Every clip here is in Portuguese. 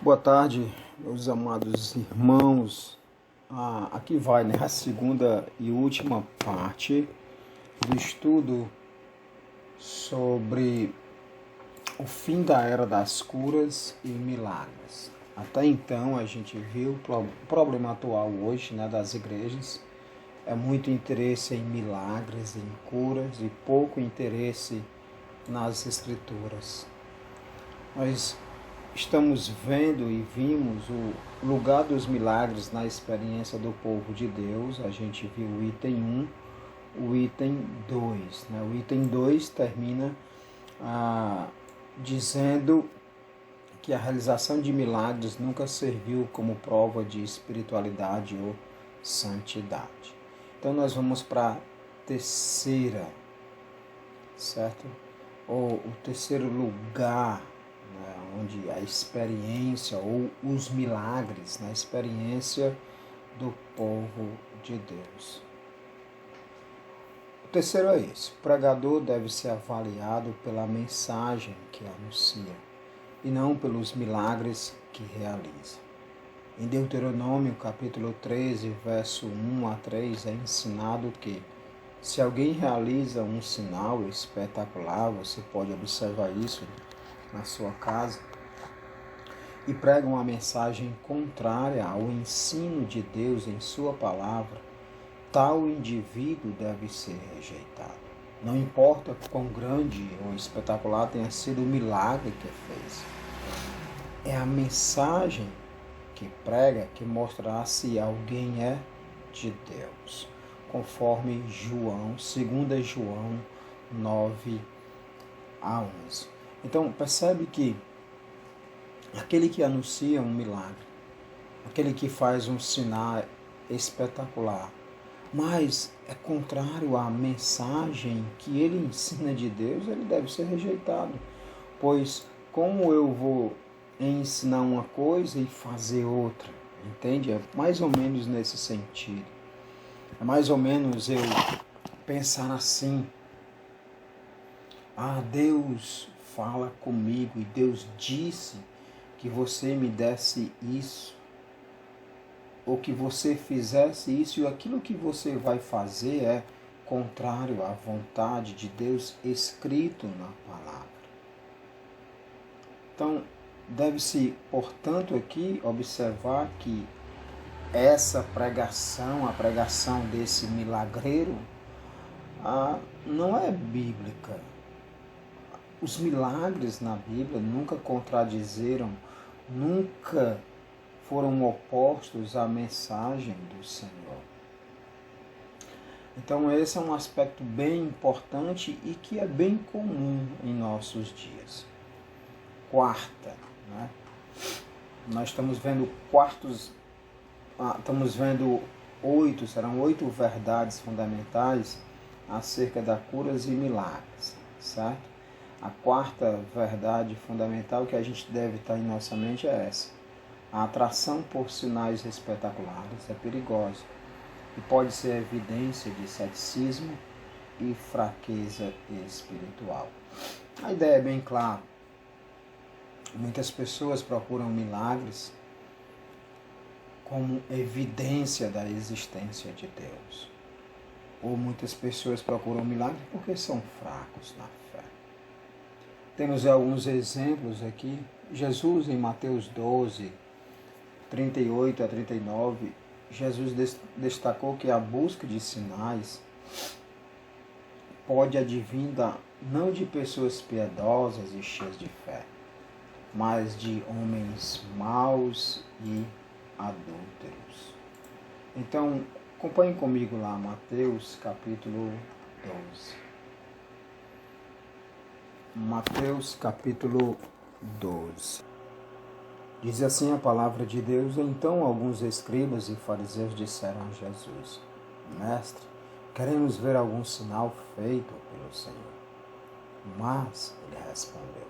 Boa tarde, meus amados irmãos. Aqui vai, a segunda e última parte do estudo sobre o fim da era das curas e milagres. Até então a gente viu o problema atual hoje, das igrejas. É muito interesse em milagres, em curas e pouco interesse nas escrituras. Mas estamos vendo e vimos o lugar dos milagres na experiência do povo de Deus. A gente viu o item 1, o item 2. O item 2 termina dizendo que a realização de milagres nunca serviu como prova de espiritualidade ou santidade. Então nós vamos para a terceira, certo? Ou o terceiro lugar, onde a experiência ou os milagres, na experiência do povo de Deus. O terceiro é esse: o pregador deve ser avaliado pela mensagem que anuncia e não pelos milagres que realiza. Em Deuteronômio capítulo 13, verso 1 a 3, é ensinado que se alguém realiza um sinal espetacular, você pode observar isso na sua casa, e prega uma mensagem contrária ao ensino de Deus em sua palavra, tal indivíduo deve ser rejeitado. Não importa quão grande ou espetacular tenha sido o milagre que fez. É a mensagem que prega que mostrará se alguém é de Deus, conforme João, 2 João 9 a 11. Então percebe que aquele que anuncia um milagre, aquele que faz um sinal espetacular, mas é contrário à mensagem que ele ensina de Deus, ele deve ser rejeitado. Pois como eu vou ensinar uma coisa e fazer outra? Entende? É mais ou menos nesse sentido. É mais ou menos eu pensar assim: Deus fala comigo e Deus disse que você me desse isso, ou que você fizesse isso, e aquilo que você vai fazer é contrário à vontade de Deus escrito na palavra. Então, deve-se, portanto, aqui observar que essa pregação, a pregação desse milagreiro, não é bíblica. Os milagres na Bíblia nunca contradizeram, nunca foram opostos à mensagem do Senhor. Então esse é um aspecto bem importante e que é bem comum em nossos dias. Quarta, nós estamos vendo serão 8 verdades fundamentais acerca da curas e milagres, certo? A quarta verdade fundamental que a gente deve estar em nossa mente é essa: a atração por sinais espetaculares é perigosa e pode ser evidência de ceticismo e fraqueza espiritual. A ideia é bem clara. Muitas pessoas procuram milagres como evidência da existência de Deus. Ou muitas pessoas procuram milagres porque são fracos na fé. Temos alguns exemplos aqui. Jesus, em Mateus 12, 38 a 39, Jesus destacou que a busca de sinais pode advir não de pessoas piedosas e cheias de fé, mas de homens maus e adúlteros. Então, acompanhe comigo lá, Mateus capítulo 12. Mateus capítulo 12. Diz assim a palavra de Deus: Então alguns escribas e fariseus disseram a Jesus: Mestre, queremos ver algum sinal feito pelo Senhor. Mas ele respondeu: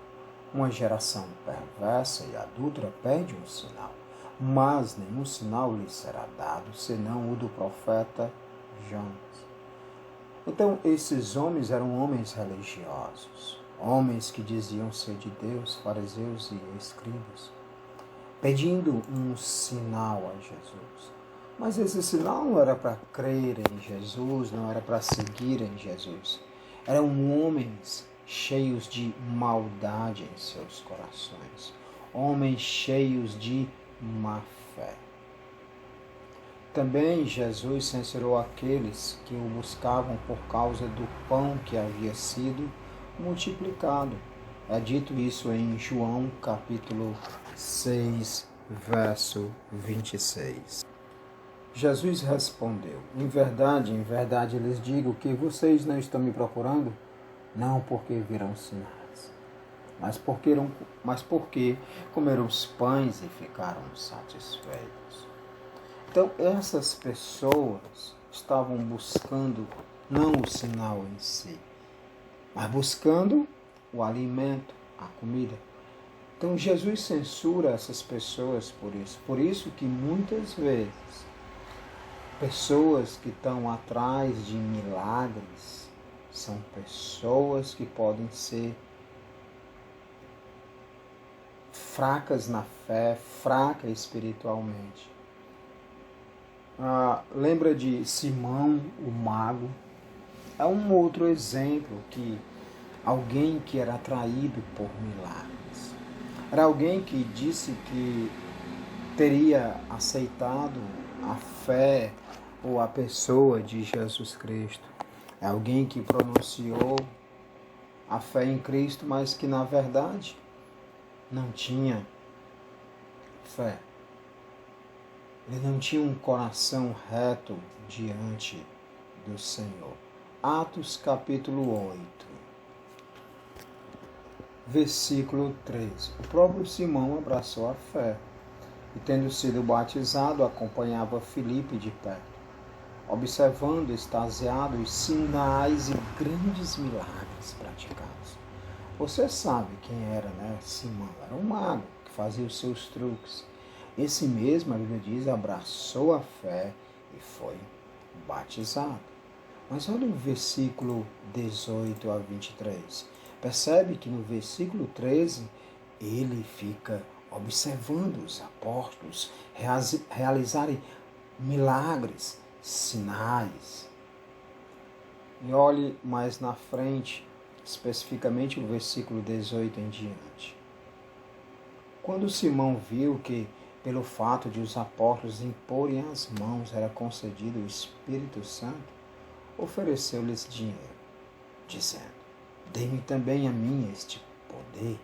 Uma geração perversa e adúltera pede um sinal, mas nenhum sinal lhe será dado, senão o do profeta Jonas. Então esses homens eram homens religiosos, homens que diziam ser de Deus, fariseus e escribas. pedindo um sinal a Jesus. Mas esse sinal não era para crer em Jesus, não era para seguir em Jesus. Eram homens cheios de maldade em seus corações, homens cheios de má fé. Também Jesus censurou aqueles que o buscavam por causa do pão que havia sido multiplicado. É dito isso em João capítulo 6, verso 26. Jesus respondeu: em verdade lhes digo que vocês não estão me procurando, não porque viram sinais, mas porque comeram os pães e ficaram satisfeitos. Então, essas pessoas estavam buscando não o sinal em si, mas buscando o alimento, a comida. Então, Jesus censura essas pessoas por isso. Por isso que muitas vezes, pessoas que estão atrás de milagres são pessoas que podem ser fracas na fé, fracas espiritualmente. Lembra de Simão, o mago? É um outro exemplo que alguém que era atraído por milagres. Era alguém que disse que teria aceitado a fé ou a pessoa de Jesus Cristo. É alguém que pronunciou a fé em Cristo, mas que na verdade não tinha fé. Ele não tinha um coração reto diante do Senhor. Atos capítulo 8, versículo 3. O próprio Simão abraçou a fé e, tendo sido batizado, acompanhava Filipe de perto, observando extasiado os sinais e grandes milagres praticados. Você sabe quem era, né? Simão era um mago que fazia os seus truques. Esse mesmo, a Bíblia diz, abraçou a fé e foi batizado. Mas olha o versículo 18 a 23. Percebe que no versículo 13, ele fica observando os apóstolos realizarem milagres, sinais. E olhe mais na frente, especificamente o versículo 18 em diante. Quando Simão viu que, pelo fato de os apóstolos imporem as mãos, era concedido o Espírito Santo, ofereceu-lhes dinheiro, dizendo: dê-me também a mim este poder,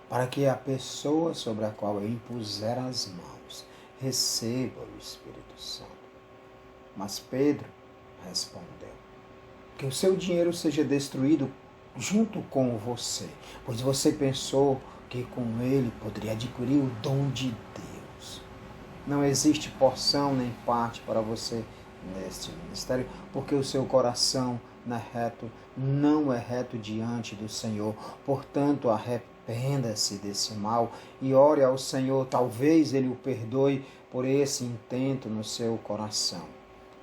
para que a pessoa sobre a qual eu impuser as mãos receba o Espírito Santo. Mas Pedro respondeu: que o seu dinheiro seja destruído junto com você, pois você pensou que com ele poderia adquirir o dom de Deus. Não existe porção nem parte para você neste ministério, porque o seu coração não é reto diante do Senhor. Portanto, arrependa-se desse mal e ore ao Senhor, talvez Ele o perdoe por esse intento no seu coração.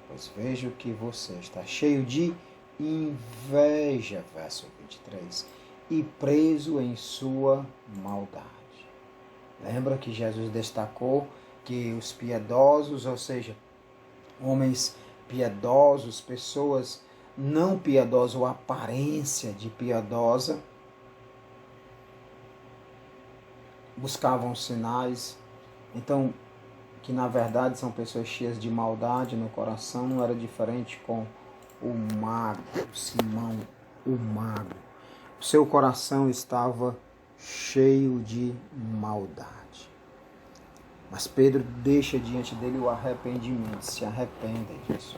Pois vejo que você está cheio de inveja, verso 23, e preso em sua maldade. Lembra que Jesus destacou que os piedosos, ou seja, homens piedosos, pessoas não piedosas ou aparência de piedosa, buscavam sinais. Então, que na verdade são pessoas cheias de maldade no coração. Não era diferente com o mago, Simão, o mago. O seu coração estava cheio de maldade. Mas Pedro deixa diante dele o arrependimento, se arrependem disso.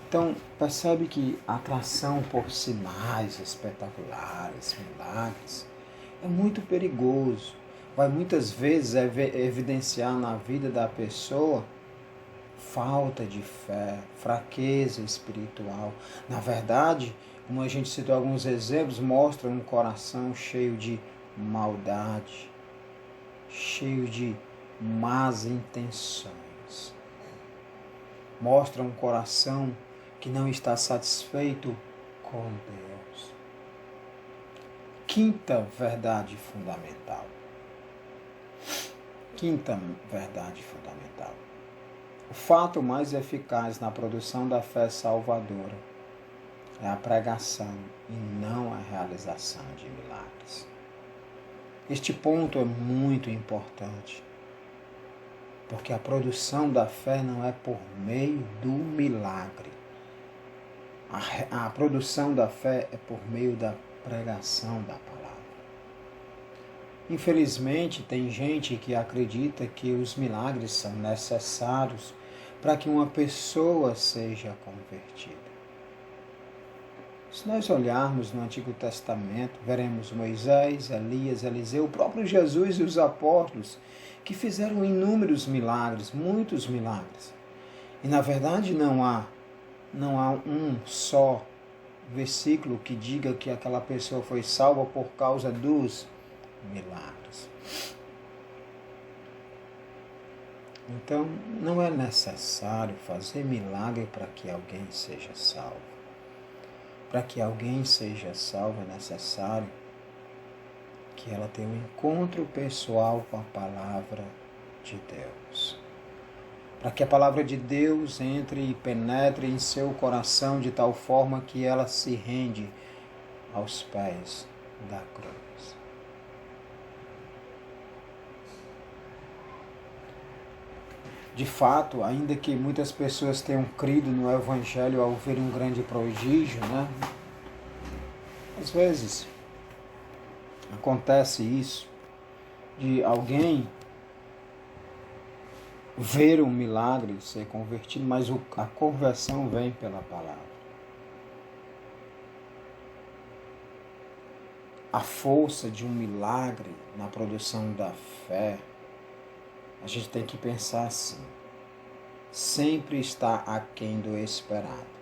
Então, percebe que a atração por sinais espetaculares, milagres, é muito perigoso. Vai muitas vezes evidenciar na vida da pessoa falta de fé, fraqueza espiritual. Na verdade, como a gente citou alguns exemplos, mostra um coração cheio de maldade, cheio de más intenções. Mostra um coração que não está satisfeito com Deus. Quinta verdade fundamental. Quinta verdade fundamental. O fato mais eficaz na produção da fé salvadora é a pregação e não a realização de milagres. Este ponto é muito importante, porque a produção da fé não é por meio do milagre. A produção da fé é por meio da pregação da palavra. Infelizmente, tem gente que acredita que os milagres são necessários para que uma pessoa seja convertida. Se nós olharmos no Antigo Testamento, veremos Moisés, Elias, Eliseu, o próprio Jesus e os apóstolos, que fizeram inúmeros milagres, muitos milagres. E na verdade não há um só versículo que diga que aquela pessoa foi salva por causa dos milagres. Então, não é necessário fazer milagre para que alguém seja salvo. Para que alguém seja salvo é necessário que ela tenha um encontro pessoal com a palavra de Deus. Para que a palavra de Deus entre e penetre em seu coração de tal forma que ela se rende aos pés da cruz. De fato, ainda que muitas pessoas tenham crido no Evangelho ao ver um grande prodígio, às vezes acontece isso, de alguém ver um milagre ser convertido, mas a conversão vem pela palavra. A força de um milagre na produção da fé, a gente tem que pensar assim, sempre está aquém do esperado.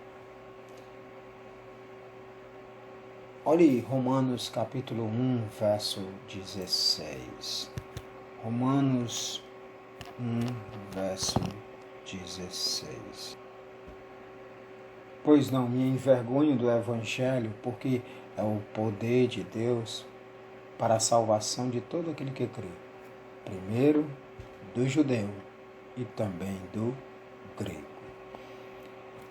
Olhe Romanos capítulo 1, verso 16. Romanos 1, verso 16. Pois não me envergonho do Evangelho, porque é o poder de Deus para a salvação de todo aquele que crê. Primeiro do judeu e também do grego.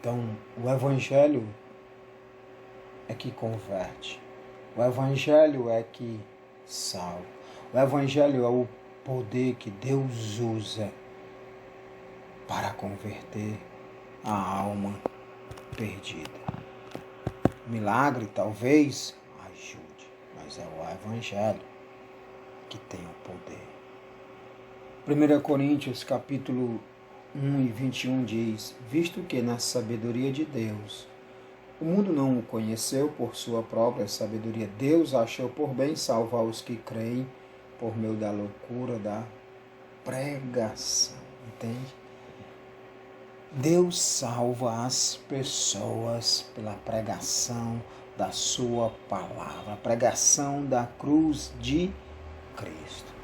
Então, o Evangelho é que converte. O Evangelho é que salva. O Evangelho é o poder que Deus usa para converter a alma perdida. Milagre talvez ajude, mas é o Evangelho que tem o poder. 1 Coríntios capítulo 1 e 21 diz: visto que na sabedoria de Deus o mundo não o conheceu por sua própria sabedoria, Deus achou por bem salvar os que creem por meio da loucura da pregação. Entende? Deus salva as pessoas pela pregação da sua palavra, a pregação da cruz de Cristo.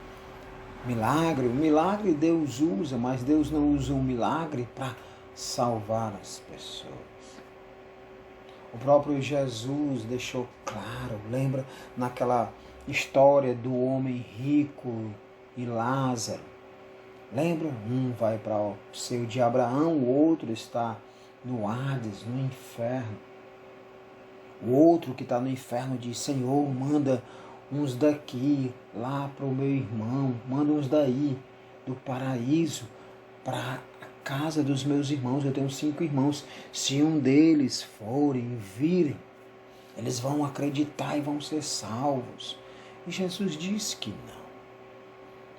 O milagre Deus usa, mas Deus não usa um milagre para salvar as pessoas. O próprio Jesus deixou claro, lembra naquela história do homem rico e Lázaro? Lembra? Um vai para o seio de Abraão, o outro está no Hades, no inferno. O outro que está no inferno diz: Senhor, manda uns daqui lá para o meu irmão, manda uns daí do paraíso para a casa dos meus irmãos. Eu tenho 5 irmãos. Se um deles forem, virem, eles vão acreditar e vão ser salvos. E Jesus disse que não.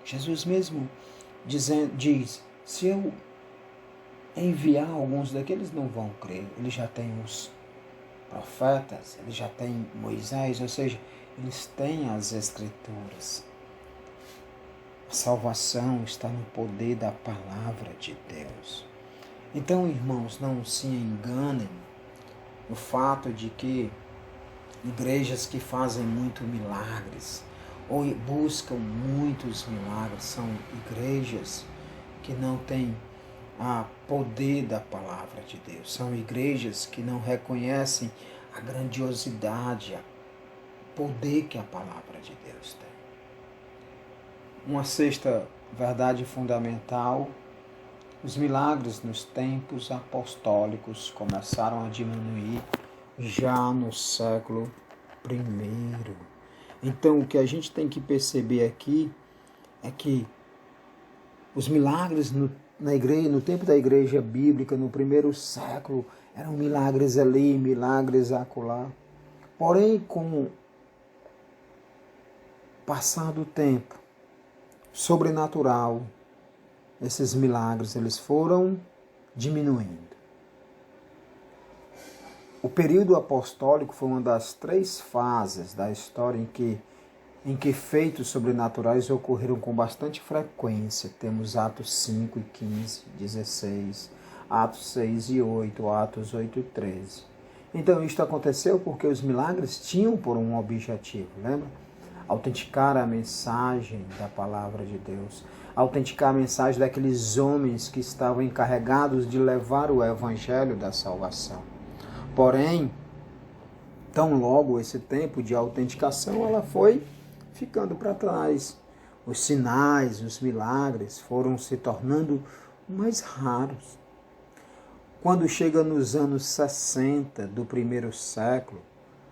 Jesus mesmo diz: se eu enviar alguns daqueles, não vão crer. Ele já tem os profetas, ele já tem Moisés, ou seja, eles têm as Escrituras. A salvação está no poder da palavra de Deus. Então, irmãos, não se enganem no fato de que igrejas que fazem muito milagres ou buscam muitos milagres são igrejas que não têm o poder da palavra de Deus. São igrejas que não reconhecem a grandiosidade, o poder que a palavra de Deus tem. Uma sexta verdade fundamental: os milagres nos tempos apostólicos começaram a diminuir já no século I. Então, o que a gente tem que perceber aqui é que os milagres na igreja, no tempo da igreja bíblica, no primeiro século, eram milagres ali, milagres acolá. Porém, com o passar do tempo, sobrenatural, esses milagres eles foram diminuindo. O período apostólico foi uma das 3 fases da história em que feitos sobrenaturais ocorreram com bastante frequência. Temos Atos 5 e 15, 16, Atos 6 e 8, Atos 8 e 13. Então isto aconteceu porque os milagres tinham por um objetivo, lembra? Autenticar a mensagem da palavra de Deus, autenticar a mensagem daqueles homens que estavam encarregados de levar o evangelho da salvação. Porém, tão logo esse tempo de autenticação, ela foi ficando para trás. Os sinais, os milagres foram se tornando mais raros. Quando chega nos anos 60 do primeiro século,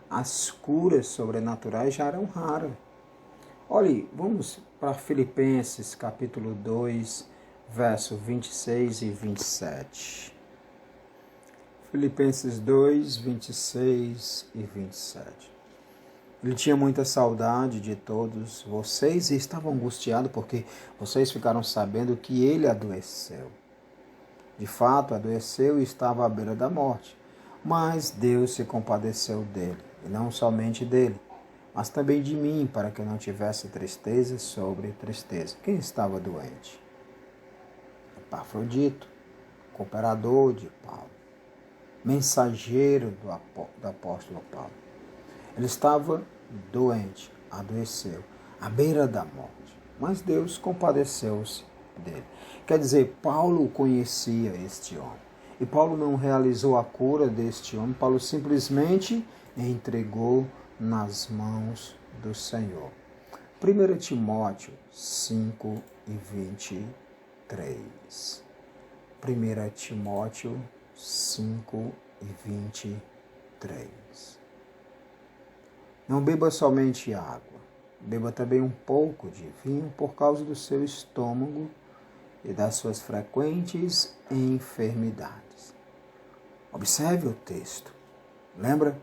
as curas sobrenaturais já eram raras. Olhe, vamos para Filipenses capítulo 2, verso 26 e 27. Filipenses 2, 26 e 27. Ele tinha muita saudade de todos vocês e estava angustiado porque vocês ficaram sabendo que ele adoeceu. De fato, adoeceu e estava à beira da morte. Mas Deus se compadeceu dele, e não somente dele, mas também de mim, para que eu não tivesse tristeza sobre tristeza. Quem estava doente? Epafrodito, cooperador de Paulo, mensageiro do apóstolo Paulo. Ele estava doente, adoeceu, à beira da morte, mas Deus compadeceu-se dele. Quer dizer, Paulo conhecia este homem. E Paulo não realizou a cura deste homem, Paulo simplesmente entregou nas mãos do Senhor. 1 Timóteo 5 e 23. 1 Timóteo 5 e 23. Não beba somente água, beba também um pouco de vinho por causa do seu estômago e das suas frequentes enfermidades. Observe o texto. Lembra?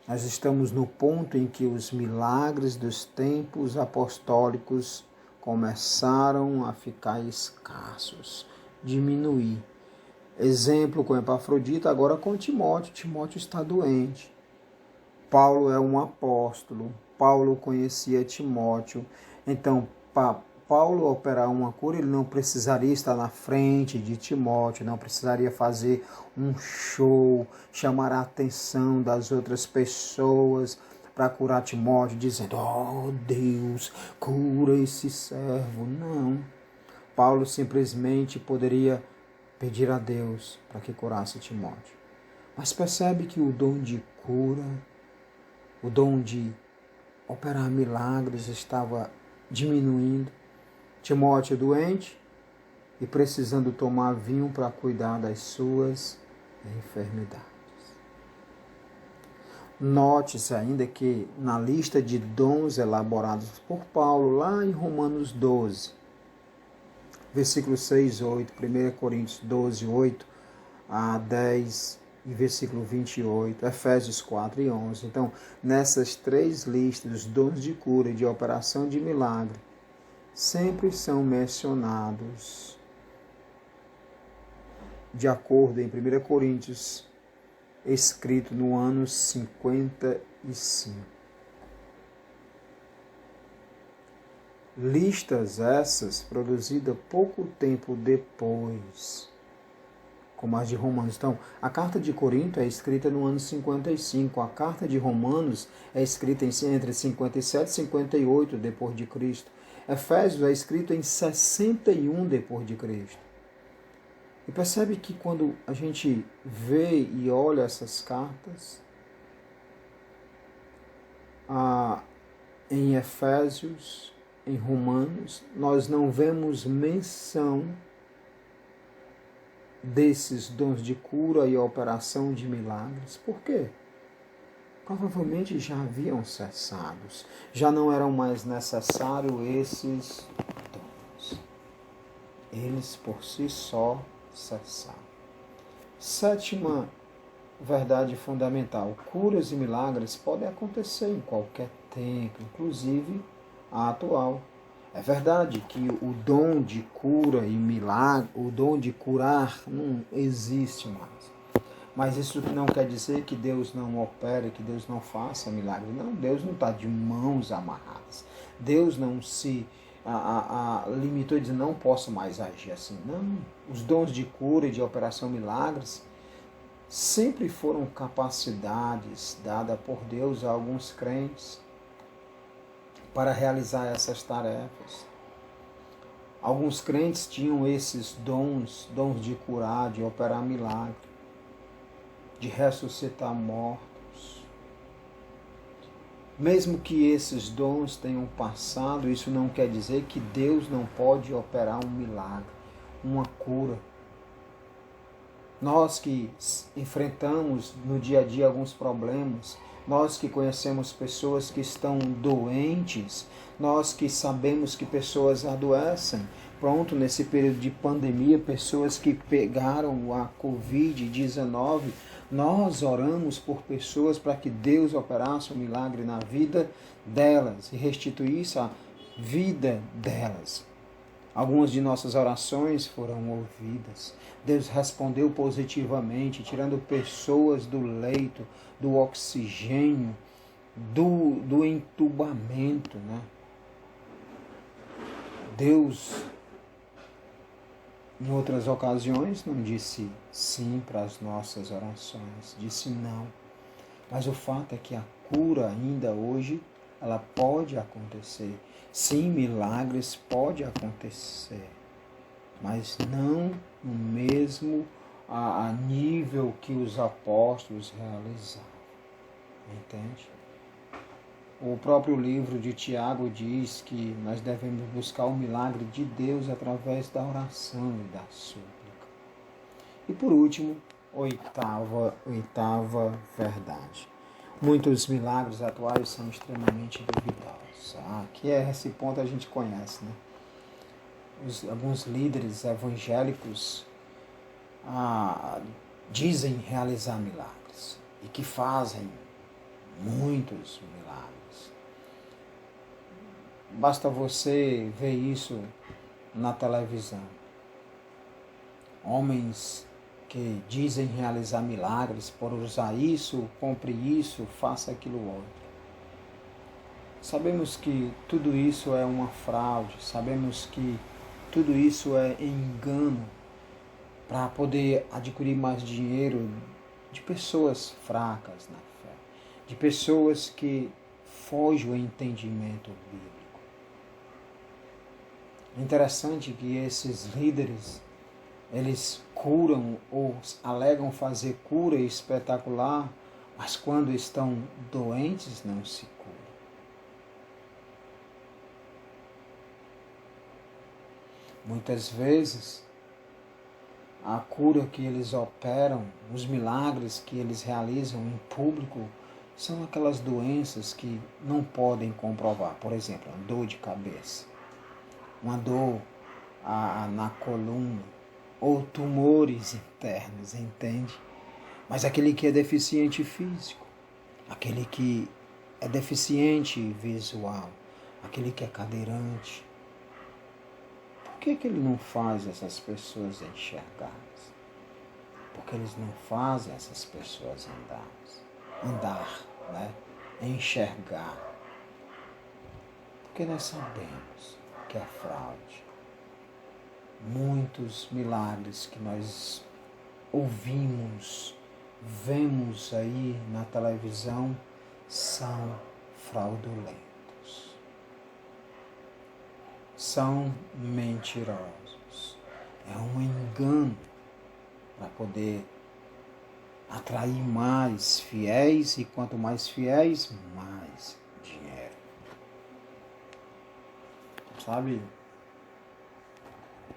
Nós estamos no ponto em que os milagres dos tempos apostólicos começaram a ficar escassos, diminuir. Exemplo com Epafrodito, agora com Timóteo. Timóteo está doente. Paulo é um apóstolo. Paulo conhecia Timóteo. Então, Paulo operar uma cura, ele não precisaria estar na frente de Timóteo, não precisaria fazer um show, chamar a atenção das outras pessoas para curar Timóteo, dizendo, oh Deus, cura esse servo. Não. Paulo simplesmente poderia pedir a Deus para que curasse Timóteo. Mas percebe que o dom de cura, o dom de operar milagres estava diminuindo. Timóteo doente e precisando tomar vinho para cuidar das suas enfermidades. Note-se ainda que na lista de dons elaborados por Paulo, lá em Romanos 12, versículo 6, 8, 1 Coríntios 12, 8 a 10 e versículo 28, Efésios 4 e 11. Então, nessas 3 listas, os dons de cura e de operação de milagre sempre são mencionados de acordo em 1 Coríntios, escrito no ano 55. Listas essas produzidas pouco tempo depois, como as de Romanos. Então, a carta de Corinto é escrita no ano 55, a carta de Romanos é escrita entre 57 e 58 depois de Cristo. Efésios é escrito em 61 depois de Cristo. E percebe que quando a gente vê e olha essas cartas, em Efésios, em Romanos, nós não vemos menção desses dons de cura e operação de milagres. Por quê? Provavelmente já haviam cessados, já não eram mais necessários esses dons. Eles por si só cessaram. Sétima verdade fundamental: curas e milagres podem acontecer em qualquer tempo, inclusive a atual. É verdade que o dom de cura e milagre, o dom de curar não existe mais. Mas isso não quer dizer que Deus não opere, que Deus não faça milagre. Não, Deus não está de mãos amarradas. Deus não se limitou e disse, não posso mais agir assim. Não, os dons de cura e de operação milagres sempre foram capacidades dadas por Deus a alguns crentes para realizar essas tarefas. Alguns crentes tinham esses dons de curar, de operar milagre, de ressuscitar mortos. Mesmo que esses dons tenham passado, isso não quer dizer que Deus não pode operar um milagre, uma cura. Nós que enfrentamos no dia a dia alguns problemas, nós que conhecemos pessoas que estão doentes, nós que sabemos que pessoas adoecem, pronto, nesse período de pandemia, pessoas que pegaram a Covid-19, nós oramos por pessoas para que Deus operasse um milagre na vida delas e restituísse a vida delas. Algumas de nossas orações foram ouvidas. Deus respondeu positivamente, tirando pessoas do leito, do oxigênio, do entubamento, né? Deus, em outras ocasiões, não disse sim para as nossas orações, disse não. Mas o fato é que a cura ainda hoje, ela pode acontecer. Sim, milagres pode acontecer, mas não no mesmo a nível que os apóstolos realizaram. Entende? O próprio livro de Tiago diz que nós devemos buscar o milagre de Deus através da oração e da súplica. E por último, oitava verdade. Muitos milagres atuais são extremamente duvidosos. Aqui esse ponto a gente conhece, né? Alguns líderes evangélicos dizem realizar milagres e que fazem muitos milagres. Basta você ver isso na televisão. Homens que dizem realizar milagres por usar isso, compre isso, faça aquilo outro. Sabemos que tudo isso é uma fraude, sabemos que tudo isso é engano para poder adquirir mais dinheiro de pessoas fracas na fé, de pessoas que fogem ao entendimento bíblico. É interessante que esses líderes, eles curam ou alegam fazer cura espetacular, mas quando estão doentes não se curam. Muitas vezes, a cura que eles operam, os milagres que eles realizam em público, são aquelas doenças que não podem comprovar. Por exemplo, uma dor de cabeça, uma dor na coluna, ou tumores internos, entende? Mas aquele que é deficiente físico, aquele que é deficiente visual, aquele que é cadeirante, por que ele não faz essas pessoas enxergarem? Porque eles não fazem essas pessoas andar, né? Enxergar. Porque nós sabemos que é fraude. Muitos milagres que nós ouvimos, vemos aí na televisão, são fraudulentos. São mentirosos. É um engano para poder atrair mais fiéis e quanto mais fiéis, mais dinheiro. Sabe,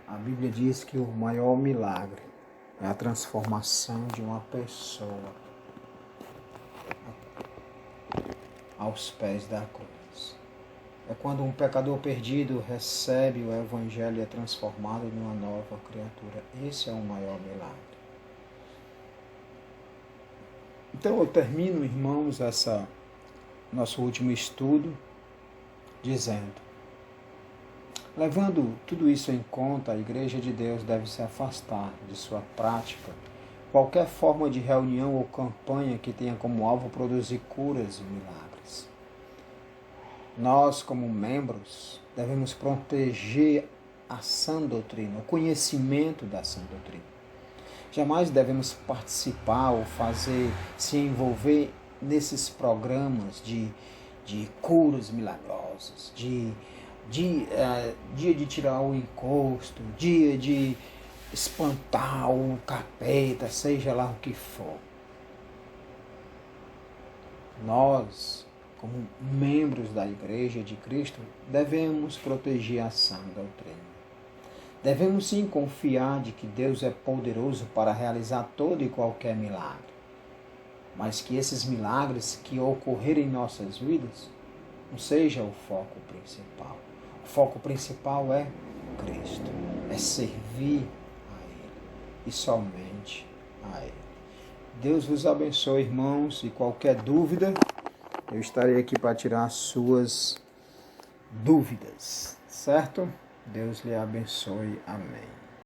a Bíblia diz que o maior milagre é a transformação de uma pessoa aos pés da cruz. É quando um pecador perdido recebe o Evangelho e é transformado numa nova criatura. Esse é o maior milagre. Então eu termino, irmãos, nosso último estudo dizendo: levando tudo isso em conta, a Igreja de Deus deve se afastar de sua prática qualquer forma de reunião ou campanha que tenha como alvo produzir curas e milagres. Nós, como membros, devemos proteger a sã doutrina, o conhecimento da sã doutrina. Jamais devemos participar ou se envolver nesses programas de curas milagrosas, dia de tirar o encosto, dia de espantar o capeta, seja lá o que for. Nós, como membros da Igreja de Cristo, devemos proteger a sã doutrina. Devemos sim confiar de que Deus é poderoso para realizar todo e qualquer milagre, mas que esses milagres que ocorrerem em nossas vidas não seja o foco principal. O foco principal é Cristo, é servir a Ele e somente a Ele. Deus vos abençoe, irmãos, e qualquer dúvida, eu estarei aqui para tirar as suas dúvidas, certo? Deus lhe abençoe. Amém.